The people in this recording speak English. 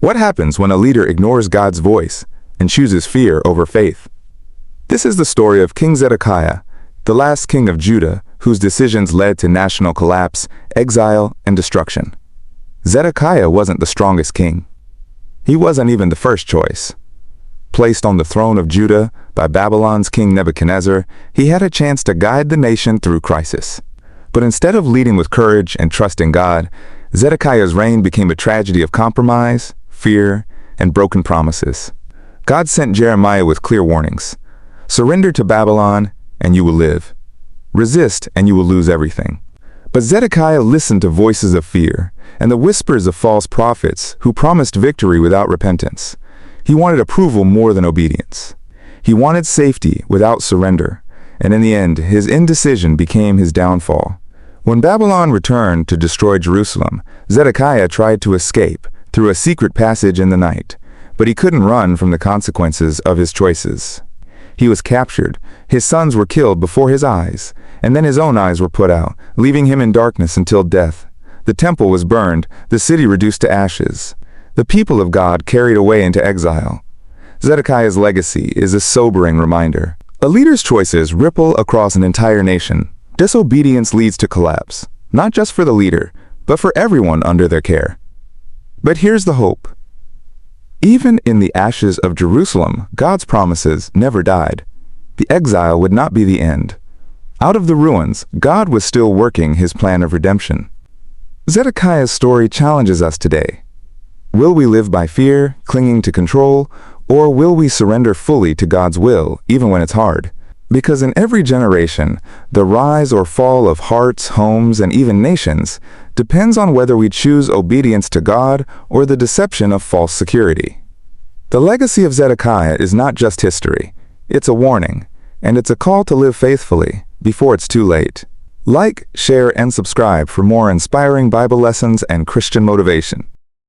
What happens when a leader ignores God's voice and chooses fear over faith? This is the story of King Zedekiah, the last king of Judah, whose decisions led to national collapse, exile, and destruction. Zedekiah wasn't the strongest king. He wasn't even the first choice. Placed on the throne of Judah by Babylon's King Nebuchadnezzar, he had a chance to guide the nation through crisis. But instead of leading with courage and trusting God, Zedekiah's reign became a tragedy of compromise, fear, and broken promises. God sent Jeremiah with clear warnings. Surrender to Babylon, and you will live. Resist, and you will lose everything. But Zedekiah listened to voices of fear and the whispers of false prophets who promised victory without repentance. He wanted approval more than obedience. He wanted safety without surrender, and in the end, his indecision became his downfall. When Babylon returned to destroy Jerusalem, Zedekiah tried to escape through a secret passage in the night, but he couldn't run from the consequences of his choices. He was captured, his sons were killed before his eyes, and then his own eyes were put out, leaving him in darkness until death. The temple was burned, the city reduced to ashes. The people of God carried away into exile. Zedekiah's legacy is a sobering reminder. A leader's choices ripple across an entire nation. Disobedience leads to collapse, not just for the leader, but for everyone under their care. But here's the hope. Even in the ashes of Jerusalem, God's promises never died. The exile would not be the end. Out of the ruins, God was still working his plan of redemption. Zedekiah's story challenges us today. Will we live by fear, clinging to control, or will we surrender fully to God's will, even when it's hard? Because in every generation, the rise or fall of hearts, homes, and even nations depends on whether we choose obedience to God or the deception of false security. The legacy of Zedekiah is not just history. It's a warning, and it's a call to live faithfully before it's too late. Like, share, and subscribe for more inspiring Bible lessons and Christian motivation.